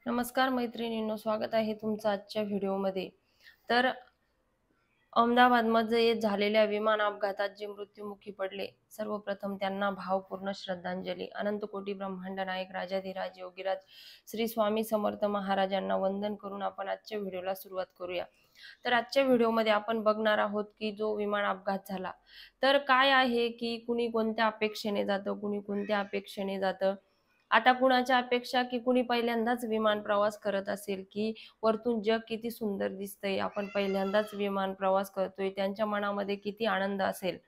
नमस्कार मैत्रिणींनो, स्वागत आहे तुमचं आजच्या व्हिडिओमध्ये। तर अहमदाबादमध्ये झालेल्या विमान अपघातात जे मृत्युमुखी पडले, सर्वप्रथम त्यांना भावपूर्ण श्रद्धांजली। अनंत कोटी ब्रह्मांड नायक राजाधिराज योगीराज श्री स्वामी समर्थ महाराजांना वंदन करून आपण आजच्या व्हिडिओला सुरुवात करूया। तर आजच्या व्हिडिओमध्ये आपण बघणार आहोत की जो विमान अपघात झाला तर काय आहे की कुणी कोणत्या अपेक्षेने जातं, कुणी कोणत्या अपेक्षेने जातं। आता कुणाच्या अपेक्षा की कुणी पहिल्यांदाच विमान प्रवास करत असेल की वरतून जग किती सुंदर दिसतंय, आपण पहिल्यांदाच विमान प्रवास करतोय, त्यांच्या मनामध्ये किती आनंद असेल।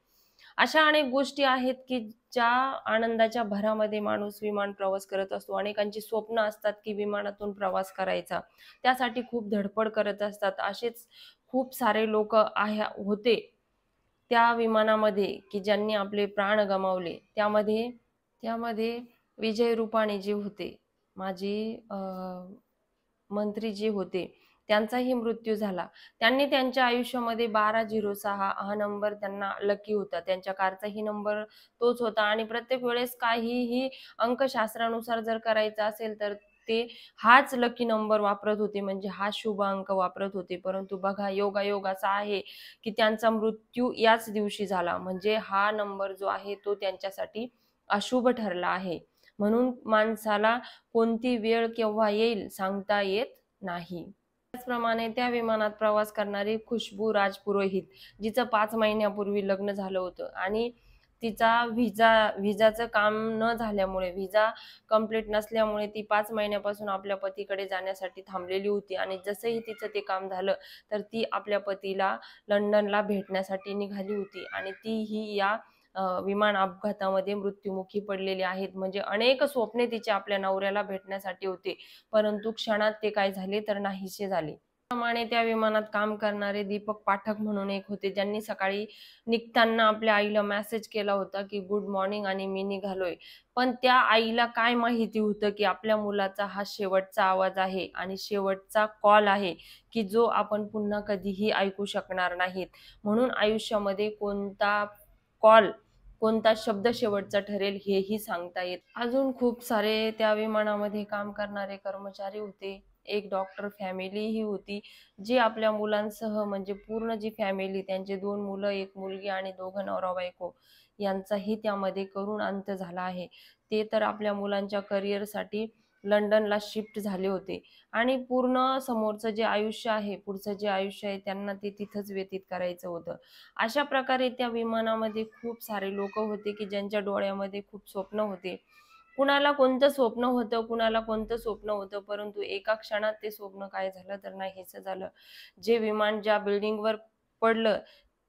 अशा अनेक गोष्टी आहेत की ज्या आनंदाच्या भरामध्ये माणूस विमान प्रवास करत असतो। अनेकांची स्वप्न असतात की विमानातून प्रवास करायचा, त्यासाठी खूप धडपड करत असतात। असेच खूप सारे लोक होते त्या विमानामध्ये की ज्यांनी आपले प्राण गमावले। त्यामध्ये त्यामध्ये विजय रुपाणी जे होते, माजी मंत्री जे होते, त्यांचाही मृत्यू झाला। त्यांनी त्यांच्या आयुष्यामध्ये 1206 हा नंबर त्यांना लकी होता, त्यांच्या कारचाही नंबर तोच होता आणि प्रत्येक वेळेस काहीही अंकशास्त्रानुसार जर करायचं असेल तर ते हाच लकी नंबर वापरत होते, म्हणजे हा शुभ अंक वापरत होते। परंतु बघा, योगायोग असा आहे की त्यांचा मृत्यू याच दिवशी झाला, म्हणजे हा नंबर जो आहे तो त्यांच्यासाठी अशुभ ठरला आहे। म्हणून माणसाला कोणती वेळ केव्हा येईल सांगता येत नाही। त्याचप्रमाणे त्या विमानात प्रवास करणारी खुशबू राजपुरोहित, जिचं 5 महिन्यापूर्वी लग्न झालं होतं आणि तिचा व्हिसाचं काम न झाल्यामुळे, व्हिसा कंप्लीट नसल्यामुळे ती 5 महिन्यापासून आपल्या पतीकडे जाण्यासाठी थांबलेली होती आणि जसंही तिचं ते काम झालं तर ती आपल्या पतीला लंडनला भेटण्यासाठी निघाली होती आणि तीही या विमान अपघातामध्ये मृत्युमुखी पडलेली आहेत। म्हणजे अनेक स्वप्ने तिचे आपल्या नवऱ्याला भेटण्यासाठी होते, परंतु क्षणात ते काय झाले तर नाहीसे झाले। त्याप्रमाणे त्या विमानात काम करणारे दीपक पाठक म्हणून एक होते, ज्यांनी सकाळी निघताना आपल्या आईला मेसेज केला होता की गुड मॉर्निंग आणि मी निघालोय। पण त्या आईला काय माहिती होतं की आपल्या मुलाचा हा शेवटचा आवाज आहे आणि शेवटचा कॉल आहे की जो आपण पुन्हा कधीही ऐकू शकणार नाहीत। म्हणून आयुष्यामध्ये कोणता कॉल, कोणता शब्द शेवटचा ठरेल हेही सांगता येत। अजून खूप सारे त्या विमानामध्ये काम करणारे कर्मचारी होते, एक डॉक्टर फॅमिलीही होती, जी आपल्या मुलांसह, म्हणजे पूर्ण जी फॅमिली, त्यांचे 2 मुलं, 1 मुलगी आणि दोघं नवरा बायको, यांचाही त्यामध्ये करुण अंत झाला आहे। ते तर आपल्या मुलांच्या करिअरसाठी लंडनला शिफ्ट झाले होते आणि पूर्ण समोरचं जे आयुष्य आहे, पुढचं जे आयुष्य आहे, त्यांना ते तिथंच व्यतीत करायचं होतं। अशा प्रकारे त्या विमानामध्ये खूप सारे लोक होते की ज्यांच्या डोळ्यामध्ये खूप स्वप्न होते। कुणाला कोणतं स्वप्न होतं, कुणाला कोणतं स्वप्न होतं, परंतु एका क्षणात ते स्वप्न काय झालं तर नाहीसं झालं। जे विमान ज्या बिल्डिंगवर पडलं,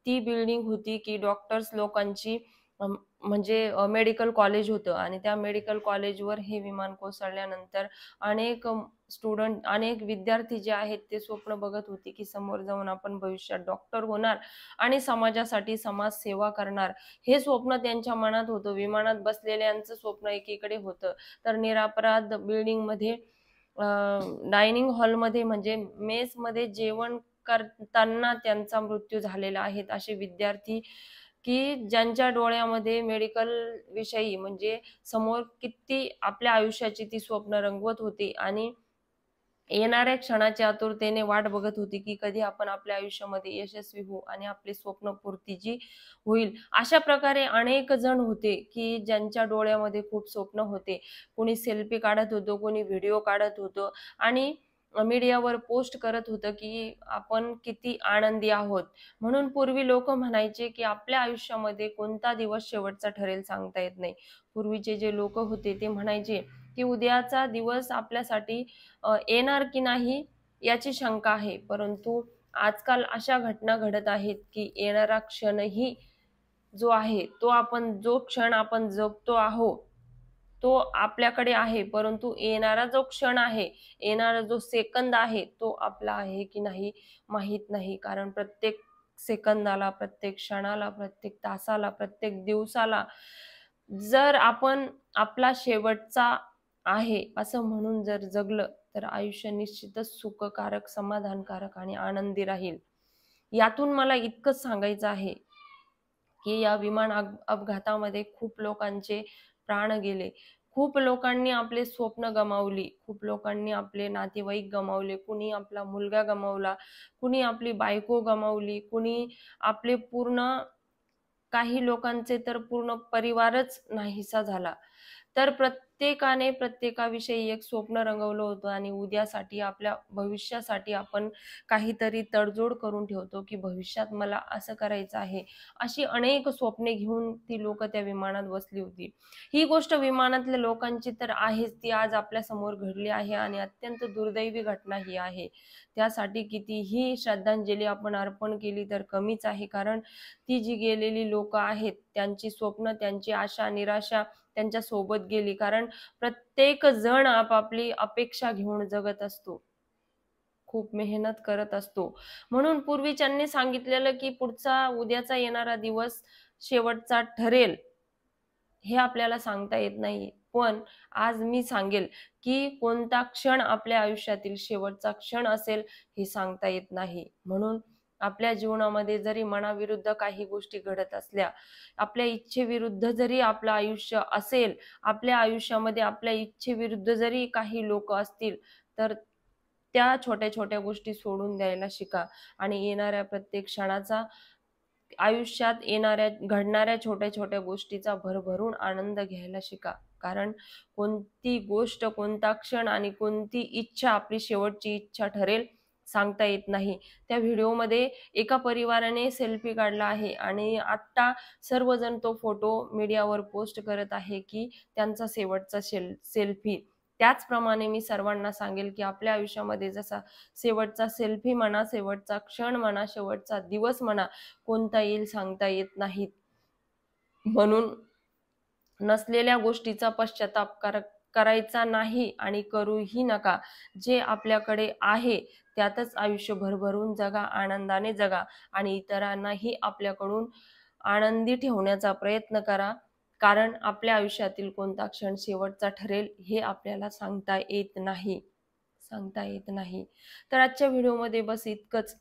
ती बिल्डिंग होती की डॉक्टर्स लोकांची, म्हणजे मेडिकल कॉलेज होतं आणि त्या मेडिकल कॉलेजवर हे विमान कोसळल्यानंतर अनेक स्टुडंट, अनेक विद्यार्थी जे आहेत ते स्वप्न बघत होते की समोर जाऊन आपण भविष्यात डॉक्टर होणार आणि समाजासाठी समाजसेवा करणार, हे स्वप्न त्यांच्या मनात होतं। विमानात बसलेल्यांचं स्वप्न एकीकडे होतं, तर निरपराध बिल्डिंगमध्ये डायनिंग हॉलमध्ये, म्हणजे मेसमध्ये जेवण करताना त्यांचा मृत्यू झालेला आहे। असे विद्यार्थी की ज्यांच्या डोळ्यामध्ये मेडिकल विषयी, म्हणजे समोर किती आपल्या आयुष्याची ती स्वप्न रंगवत होती आणि येणाऱ्या क्षणाची आतुरतेने वाट बघत होती की कधी आपण आपल्या आयुष्यामध्ये यशस्वी होऊ आणि आपले स्वप्न पूर्तीची होईल। अशा प्रकारे अनेक जण होते की ज्यांच्या डोळ्यामध्ये खूप स्वप्न होते। कोणी सेल्फी काढत होतं, कोणी व्हिडिओ काढत होतं आणि मीडियावर पोस्ट करत होतं की आपण किती आनंदी आहोत। म्हणून पूर्वी लोक म्हणायचे की आपल्या आयुष्यामध्ये कोणता दिवस शेवटचा ठरेल सांगता येत नाही। पूर्वीचे जे लोक होते ते म्हणायचे की उद्याचा दिवस आपल्यासाठी येणार की नाही याची शंका आहे, परंतु आजकाल अशा घटना घडत आहेत की येणारा क्षणही जो आहे तो, आपण जो क्षण आपण जगतो आहोत तो आपल्याकडे आहे, परंतु येणारा जो क्षण आहे, येणारा जो सेकंद आहे तो आपला आहे की नाही माहित नाही। कारण प्रत्येक सेकंदाला, प्रत्येक क्षणाला, प्रत्येक तासाला, प्रत्येक दिवसाला जर आपण आपला शेवटचा आहे असं म्हणून जर जगलं तर आयुष्य निश्चितच सुखकारक, समाधानकारक आणि आनंदी राहील। यातून मला इतकंच सांगायचं आहे की या विमान अपघातामध्ये खूप लोकांचे प्राण गेले, खूप लोकांनी आपले स्वप्न गमावली, खूप लोकांनी आपले नातेवाईक गमावले, कुणी आपला मुलगा गमावला, कुणी आपली बायको गमावली, कुणी आपले पूर्ण, काही लोकांचे तर पूर्ण परिवारच नाहीसा झाला. तर प्रत्येकाने प्रत्येकाविषयी एक स्वप्न रंगवलं होतं आणि उद्यासाठी, आपल्या भविष्यासाठी आपण काहीतरी तडजोड करून ठेवतो, की भविष्यात मला असं करायचं आहे. अशी अनेक स्वप्ने घेऊन ती लोकं त्या विमानात बसली होती. ही गोष्ट विमानातल्या लोकांची तर आहेच, ती आज आपल्या समोर घडली आहे आणि अत्यंत दुर्दैवी घटना ही आहे. त्यासाठी कितीही श्रद्धांजली आपण अर्पण केली तर कमीच आहे. कारण ती जी गेलेली लोकं आहेत, त्यांची स्वप्न, त्यांची आशा, निराशा त्यांच्या सोबत गेली. कारण प्रत्येक जण आपापली अपेक्षा घेऊन जगत असतो. खूप मेहनत करत असतो. म्हणून पूर्वीच्यांनी सांगितलेलं, की पुढचा, उद्याचा येणारा दिवस शेवटचा ठरेल, हे आपल्याला सांगता येत नाही. पण आज मी सांगेल, की कोणता क्षण आपल्या आयुष्यातील शेवटचा क्षण असेल हे सांगता येत नाही. म्हणून आपल्या जीवनामध्ये जरी मनाविरुद्ध काही गोष्टी घडत असल्या, आपल्या इच्छेविरुद्ध जरी आपलं आयुष्य असेल, आपल्या आयुष्यामध्ये आपल्या इच्छेविरुद्ध जरी काही लोकं असतील, तर त्या छोट्या-छोट्या गोष्टी सोडून द्यायला शिका आणि येणाऱ्या प्रत्येक क्षणाचा, आयुष्यात येणाऱ्या, घडणाऱ्या छोट्या-छोट्या गोष्टीचा भरभरून आनंद घ्यायला शिका. कारण कोणती गोष्ट, कोणता क्षण आणि कोणती इच्छा आपली शेवटची इच्छा ठरेल सांगता येत नाही. त्या व्हिडिओमध्ये एका परिवाराने सेल्फी काढला आहे आणि आत्ता सर्वजण तो फोटो मीडियावर पोस्ट करत आहे, की त्यांचा शेवटचा सेल्फी. त्याचप्रमाणे मी सर्वांना सांगेल, की आपल्या आयुष्यामध्ये जसा शेवटचा सेल्फी म्हणा, शेवटचा क्षण म्हणा, शेवटचा दिवस म्हणा, कोणता येईल सांगता येत नाहीत. म्हणून नसलेल्या गोष्टीचा पश्चाताप करायचा नाही आणि करूही नका. जे आपल्याकडे आहे त्यातच आयुष्य भरभरून जगा, आनंदाने जगा आणि इतरांनाही आपल्याकडून आनंदी ठेवण्याचा प्रयत्न करा. कारण आपल्या आयुष्यातील कोणता क्षण शेवटचा ठरेल हे आपल्याला सांगता येत नाही. सांगता येत नाही. तर आजच्या व्हिडिओमध्ये बस इतकंच.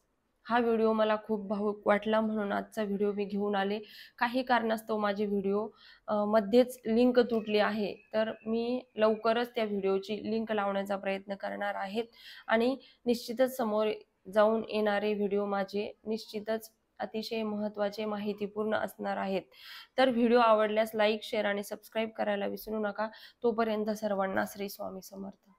हा व्हिडिओ मला खूप भावूक वाटला म्हणून आजचा व्हिडिओ मी घेऊन आले. काही कारणास्तव माझे व्हिडिओ मध्येच लिंक तुटली आहे. तर मी लवकरच त्या व्हिडिओची लिंक लावण्याचा प्रयत्न करणार आहेत आणि निश्चितच समोर जाऊन येणारे व्हिडिओ माझे निश्चितच अतिशय महत्त्वाचे, माहितीपूर्ण असणार आहेत. तर व्हिडिओ आवडल्यास लाईक, शेअर आणि सबस्क्राईब करायला विसरू नका. तोपर्यंत सर्वांना श्री स्वामी समर्थ.